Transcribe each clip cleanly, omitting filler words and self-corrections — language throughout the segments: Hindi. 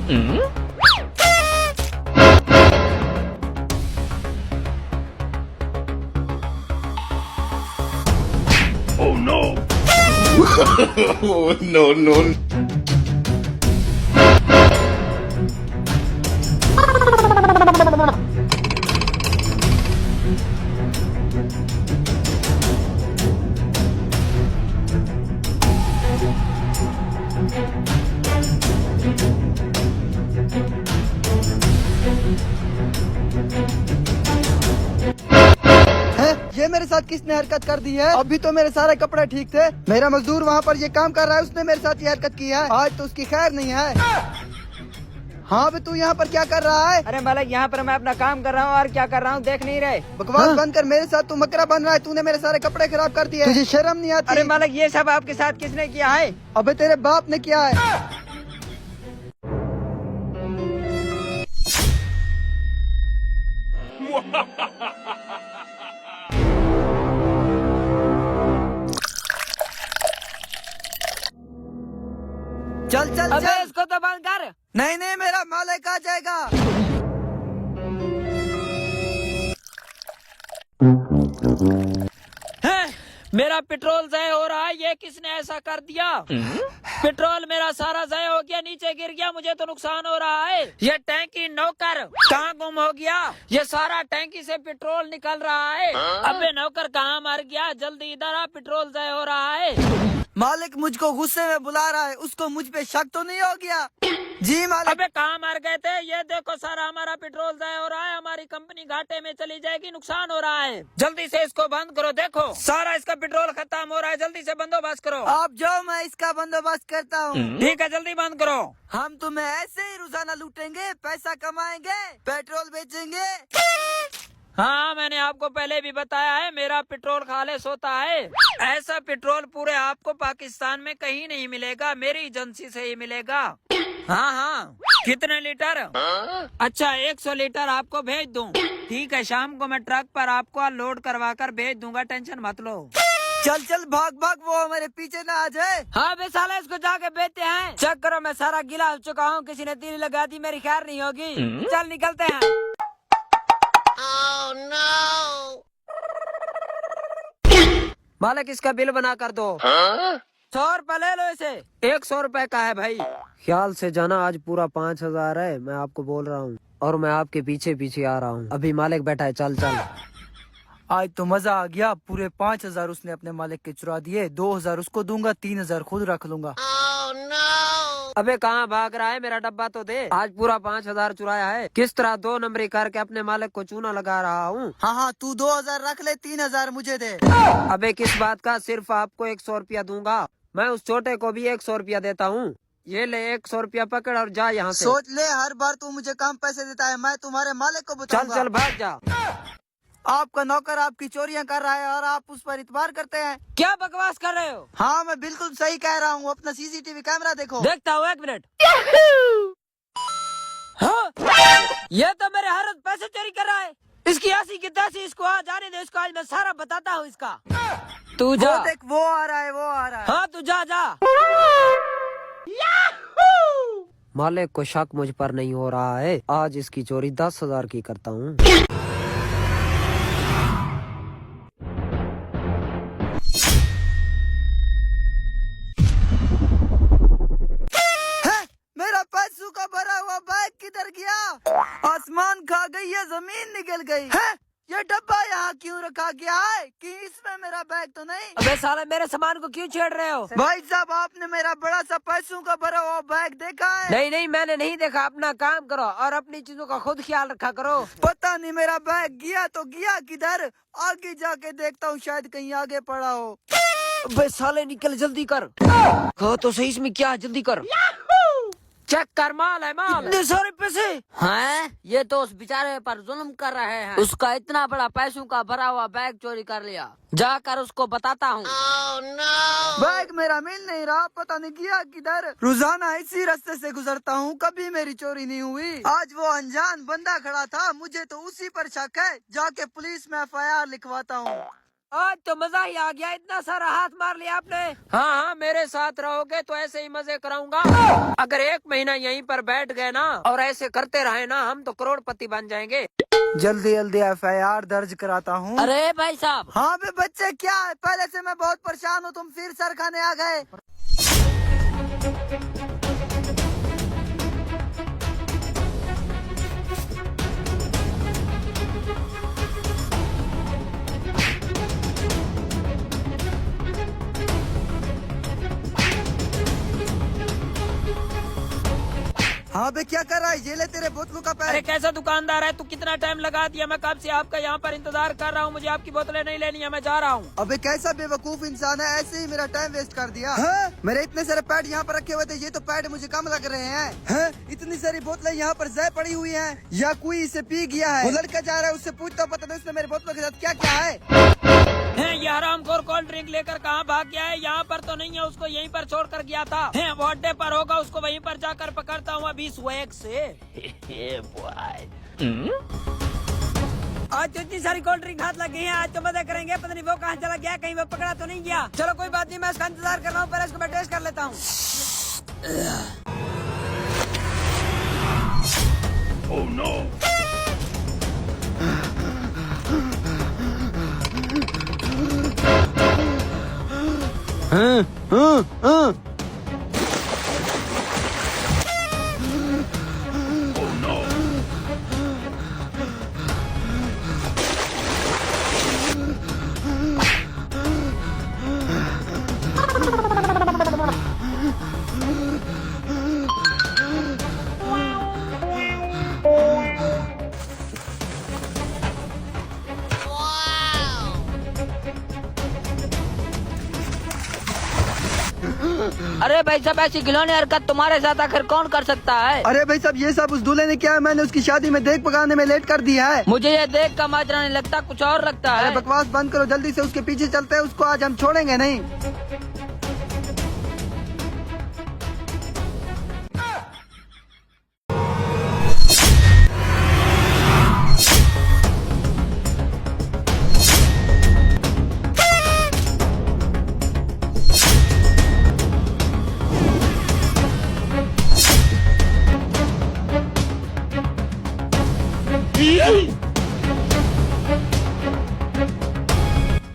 Oh no! Oh no no! ये मेरे साथ किसने हरकत कर दी है? अभी तो मेरे सारे कपड़े ठीक थे। मेरा मजदूर वहाँ पर ये काम कर रहा है, उसने मेरे साथ ये हरकत की है। आज तो उसकी खैर नहीं है। हाँ बे, तू यहाँ पर क्या कर रहा है? अरे मालिक, यहाँ पर मैं अपना काम कर रहा हूँ और क्या कर रहा हूँ देख नहीं रहे? बकवास बंद कर, मेरे साथ तू मकरा बन रहा है। तूने मेरे सारे कपड़े खराब कर दिए। तुझे शर्म नहीं आती? अरे मालिक, ये सब आपके साथ किसने किया है? अबे तेरे बाप ने किया है। चल चल अबे चल। इसको तो बंद कर। नहीं नहीं, मेरा मालिक आ जाएगा। हैं? मेरा पेट्रोल ज़ाया हो रहा है, ये किसने ऐसा कर दिया? पेट्रोल मेरा सारा ज़ाया हो गया, नीचे गिर गया, मुझे तो नुकसान हो रहा है। ये टैंकी नौकर कहाँ गुम हो गया? ये सारा टैंकी से पेट्रोल निकल रहा है। अबे नौकर कहाँ मर गया? जल्दी इधर आ, पेट्रोल ज़ाया हो रहा है। मालिक मुझको गुस्से में बुला रहा है, उसको मुझ पे शक तो नहीं हो गया? जी मालिक। अबे कहाँ मर गए थे? ये देखो सारा हमारा पेट्रोल ज़ाया हो रहा है, हमारी कंपनी घाटे में चली जाएगी, नुकसान हो रहा है। जल्दी से इसको बंद करो, देखो सारा इसका पेट्रोल खत्म हो रहा है, जल्दी से बंदोबस्त करो। आप जाओ, मैं इसका बंदोबस्त करता हूँ। ठीक है, जल्दी बंद करो। हम तुम्हें ऐसे ही रोजाना लूटेंगे, पैसा कमाएंगे, पेट्रोल बेचेंगे। हाँ, मैंने आपको पहले भी बताया है, मेरा पेट्रोल खालिस होता है। ऐसा पेट्रोल पूरे आपको पाकिस्तान में कहीं नहीं मिलेगा, मेरी एजेंसी से ही मिलेगा। हाँ हाँ, कितने लीटर? अच्छा, 100 लीटर आपको भेज दूँ। ठीक है, शाम को मैं ट्रक पर आपको लोड करवा कर भेज दूंगा, टेंशन मत लो। चल चल भाग भाग, वो हमारे पीछे ना आ जाए। हाँ बे साला, इसको जाके बेचते हैं। चेक करो, मैं सारा गीला हो चुका हूँ, किसी ने तीली लगा दी, मेरी खैर नहीं होगी। चल निकलते हैं। मालिक, इसका बिल बना कर दो। 100 रुपए ले लो इसे। 100 रुपए का है भाई। ख्याल से जाना, आज पूरा 5000 है, मैं आपको बोल रहा हूँ, और मैं आपके पीछे पीछे आ रहा हूँ। अभी मालिक बैठा है, चल चल। आज तो मजा आ गया। पूरे 5000 उसने अपने मालिक के चुरा दिए, 2000 उसको दूंगा, 3000 खुद रख लूंगा। अबे कहाँ भाग रहा है? मेरा डब्बा तो दे। आज पूरा 5000 चुराया है। किस तरह 2 नंबरी करके अपने मालिक को चूना लगा रहा हूँ। हाँ हाँ, तू 2000 रख ले, 3000 मुझे दे। अबे किस बात का? सिर्फ आपको 100 रुपया दूंगा। मैं उस छोटे को भी 100 रुपया देता हूँ। ये ले, 100 रुपया पकड़ और जा यहाँ से। सोच ले, हर बार तू मुझे कम पैसे देता है, मैं तुम्हारे मालिक को चल बताऊंगा। चल भाग जा। आपका नौकर आपकी चोरियां कर रहा है और आप उस पर इतबार करते हैं। क्या बकवास कर रहे हो? हाँ, मैं बिल्कुल सही कह रहा हूँ। अपना सीसीटीवी कैमरा देखो। देखता हूँ, 1 मिनट। हाँ? ये तो मेरे हर रोज पैसे चोरी कर रहा है। इसकी ऐसी की तैसी, इसको आ जाने दो, इसको आज मैं सारा बताता हूँ इसका। तू जा। वो देख, वो आ रहा है, वो आ रहा है। हाँ तू जा जा। मालिक को शक मुझ पर नहीं हो रहा है, आज इसकी चोरी 10,000 की करता हूँ। मेरा पैसों का भरा हुआ बैग किधर गया? आसमान खा गई है, जमीन निकल गई है। ये डब्बा यहाँ क्यों रखा गया है? कि इसमें मेरा बैग तो नहीं? अबे साले, मेरे सामान को क्यों छेड़ रहे हो? भाई साहब, आपने मेरा बड़ा सा पैसों का भरा हुआ बैग देखा है? नहीं नहीं, मैंने नहीं देखा। अपना काम करो और अपनी चीजों का खुद ख्याल रखा करो। पता नहीं मेरा बैग गया तो गया किधर। आगे जाके देखता हूँ, शायद कहीं आगे पड़ा हो। अबे साले, निकल जल्दी कर। कहो तो सही, इसमें क्या है? जल्दी कर। चेक कर, माल है माल। इतने सारे पैसे हैं? ये तो उस बेचारे पर जुल्म कर रहे हैं। उसका इतना बड़ा पैसों का भरा हुआ बैग चोरी कर लिया। जाकर उसको बताता हूँ। बैग मेरा मिल नहीं रहा, पता नहीं गया किधर। रोजाना इसी रास्ते से गुजरता हूँ, कभी मेरी चोरी नहीं हुई। आज वो अनजान बंदा खड़ा था, मुझे तो उसी पर शक है। जाके पुलिस में FIR लिखवाता हूँ। आज तो मजा ही आ गया, इतना सारा हाथ मार लिया आपने। हाँ हाँ, मेरे साथ रहोगे तो ऐसे ही मजे कराऊंगा। अगर 1 महीना यहीं पर बैठ गए ना और ऐसे करते रहे ना, हम तो करोड़पति बन जाएंगे। जल्दी जल्दी FIR दर्ज कराता हूँ। अरे भाई साहब। हाँ बे बच्चे, क्या है? पहले से मैं बहुत परेशान हूँ, तुम फिर सर खाने आ गए। हाँ बे, क्या कर रहा है? ये ले तेरे बोतलों का पैक। अरे कैसा दुकानदार है तू, कितना टाइम लगा दिया, मैं कब से आपका यहाँ पर इंतजार कर रहा हूँ। मुझे आपकी बोतलें नहीं लेनी है, मैं जा रहा हूँ। अबे कैसा बेवकूफ इंसान है, ऐसे ही मेरा टाइम वेस्ट कर दिया। हाँ? मेरे इतने सारे पैड यहाँ पर रखे हुए थे, ये तो पैड मुझे कम लग रहे हैं। हाँ? इतनी सारी बोतलें यहाँ पर ज़ाय पड़ी हुई हैं, या कोई इसे पी गया है। वो लड़का जा रहा है, उससे पूछता हूँ, पता नहीं उसने मेरी बोतलों के साथ क्या क्या है। ये हरामखोर कोल्ड ड्रिंक लेकर कहाँ भाग गया है? यहाँ पर तो नहीं है, उसको यहीं पर छोड़ कर गया था। वो अड्डे पर होगा, उसको वहीं पर जाकर पकड़ता हूँ अभी स्वैग से। आज तो इतनी सारी कोल्ड ड्रिंक हाथ लग गई है, आज तो मजे करेंगे। पता नहीं वो कहाँ चला गया, कहीं वो पकड़ा तो नहीं गया। चलो कोई बात नहीं, मैं इसका इंतजार कर रहा हूँ, पहले इसको मैं टेस्ट कर लेता हूँ। Oh no! Oh no! अरे भाई साहब, ऐसी घिनौनी हरकत तुम्हारे साथ आखिर कौन कर सकता है? अरे भाई साहब, ये सब उस दूल्हे ने किया है। मैंने उसकी शादी में देख पकाने में लेट कर दिया है। मुझे ये देख कर माजरा नहीं लगता, कुछ और लगता अरे है। बकवास बंद करो, जल्दी से उसके पीछे चलते हैं, उसको आज हम छोड़ेंगे नहीं।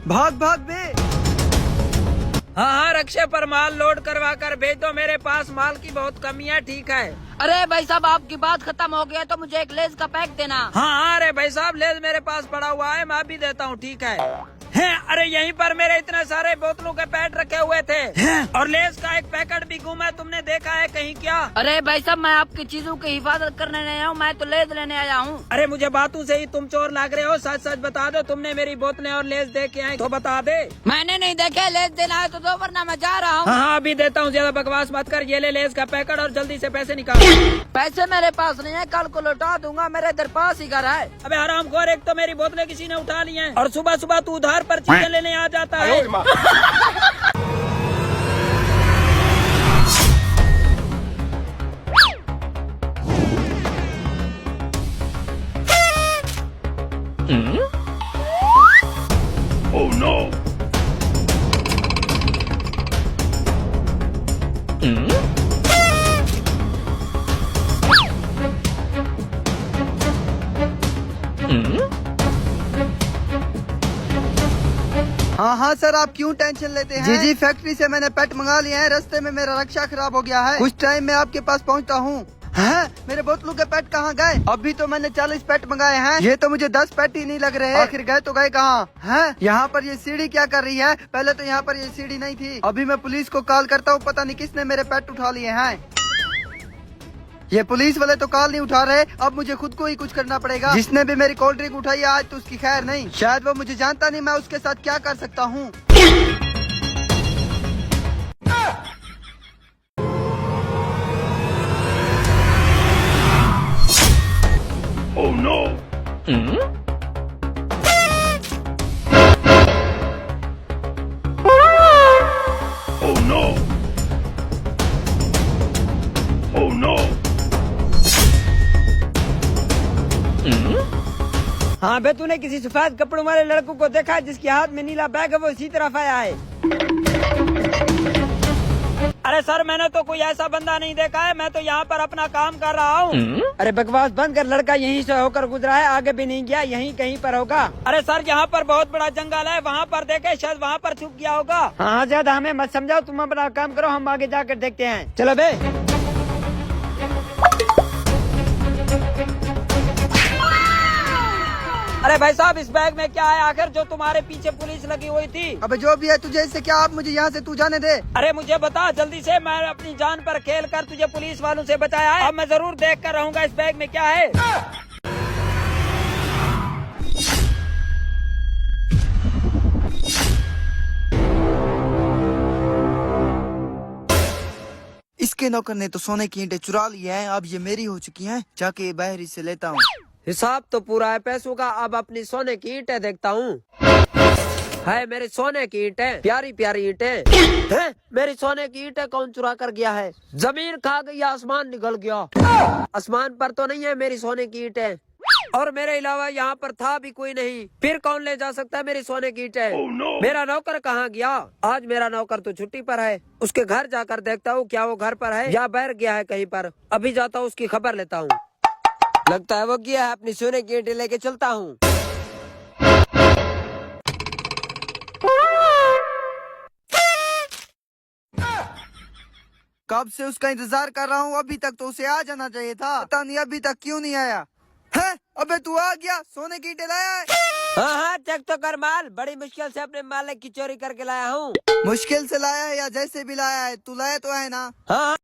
भाग भाग बे। हाँ हाँ, रक्षे पर माल लोड करवा कर भेज दो, मेरे पास माल की बहुत कमी है। ठीक है। अरे भाई साहब, आपकी बात खत्म हो गया तो मुझे एक लेज का पैक देना। हाँ हाँ, अरे भाई साहब, लेज मेरे पास पड़ा हुआ है, मैं भी देता हूँ। ठीक है। अरे यहीं पर मेरे इतने सारे बोतलों के पैड रखे हुए थे और लेस का एक पैकेट भी गुम है, तुमने देखा है कहीं क्या? अरे भाई साहब, मैं आपकी चीजों की हिफाजत करने नहीं आया हूँ, मैं तो लेस लेने आया हूँ। अरे मुझे बातों से ही तुम चोर लग रहे हो, सच सच बता दो, तुमने मेरी बोतलें और लेस देखे हैं तो बता दे। मैंने नहीं देखे, लेस देना है तो दो, वरना मैं जा रहा हूँ। हाँ अभी देता हूँ, ज्यादा बकवास मत कर। ये ले लेस का पैकेट और जल्दी से पैसे निकाल। पैसे मेरे पास नहीं है, कल को लौटा दूंगा, मेरे इधर पास ही घर है। अबे हरामखोर, एक तो मेरी बोतलें किसी ने उठा ली हैं और सुबह सुबह तू उधार पर चीजें लेने आ जाता है। Oh no! हाँ हाँ सर, आप क्यों टेंशन लेते हैं? जी जी, फैक्ट्री से मैंने पेट मंगा लिए हैं, रास्ते में मेरा रक्षा खराब हो गया है, कुछ टाइम में आपके पास पहुंचता हूँ। हाँ, मेरे बोतलों के पेट कहाँ गए? अभी तो मैंने 40 पेट मंगाए हैं, ये तो मुझे 10 पेट ही नहीं लग रहे। आखिर गए तो गए कहाँ? हैं? यहाँ पर ये सीढ़ी क्या कर रही है? पहले तो यहाँ पर ये सीढ़ी नहीं थी। अभी मैं पुलिस को कॉल करता हूँ, पता नहीं किसने मेरे पेट उठा लिए हैं। ये पुलिस वाले तो कॉल नहीं उठा रहे, अब मुझे खुद को ही कुछ करना पड़ेगा। जिसने भी मेरी कोल्ड ड्रिंक उठाई आज तो उसकी खैर नहीं, शायद वो मुझे जानता नहीं, मैं उसके साथ क्या कर सकता हूँ। Oh no! Oh no! Oh no! हाँ बे, तूने किसी सफेद कपड़ों वाले लड़कों को देखा है जिसके हाथ में नीला बैग है? वो इसी तरफ आया है। अरे सर, मैंने तो कोई ऐसा बंदा नहीं देखा है, मैं तो यहाँ पर अपना काम कर रहा हूँ। अरे बकवास बंद कर, लड़का यहीं से होकर गुजरा है, आगे भी नहीं गया, यहीं कहीं पर होगा। अरे सर, यहाँ पर बहुत बड़ा जंगल है, वहाँ पर देखे, शायद वहाँ पर छुप गया होगा। हाँ, ज्यादा हमें मत समझाओ, तुम अपना काम करो, हम आगे जाकर देखते हैं। चलो बे। अरे भाई साहब, इस बैग में क्या है आखिर, जो तुम्हारे पीछे पुलिस लगी हुई थी? अबे जो भी है, तुझे इससे क्या? आप मुझे यहाँ से तू जाने दे। अरे मुझे बता जल्दी से, मैं अपनी जान पर खेल कर तुझे पुलिस वालों से बचाया है। अब मैं जरूर देख कर रहूंगा इस बैग में क्या है। इसके नौकर ने तो सोने की ईंटें चुरा ली हैं, अब ये मेरी हो चुकी हैं। जाके बाहर से लेता हूँ। हिसाब तो पूरा है पैसों का, अब अपनी सोने की ईंटें देखता हूँ। है मेरे सोने की ईंटें, प्यारी प्यारी ईंटें हैं। मेरी सोने की ईंटें कौन चुरा कर गया है? जमीन खा गई, आसमान निकल गया। आसमान पर तो नहीं है मेरी सोने की ईंटें, और मेरे अलावा यहाँ पर था भी कोई नहीं। फिर कौन ले जा सकता है मेरी सोने की ईंटें? Oh, no. मेरा नौकर कहाँ गया? आज मेरा नौकर तो छुट्टी पर है। उसके घर जाकर देखता हूँ क्या वो घर पर है या बाहर गया है कहीं पर। अभी जाता हूँ, उसकी खबर लेता हूँ। लगता है वो गया है, अपनी सोने की ईंटें लेके चलता हूँ। कब से उसका इंतजार कर रहा हूँ, अभी तक तो उसे आ जाना चाहिए था। पता नहीं अभी तक क्यों नहीं आया है। अबे तू आ गया, सोने की ईंटें लाया है? हाँ हाँ, चेक तो कर माल। बड़ी मुश्किल से अपने मालिक की चोरी करके लाया हूँ। मुश्किल से लाया है या जैसे भी लाया है, तू लाया तो है ना? हाँ।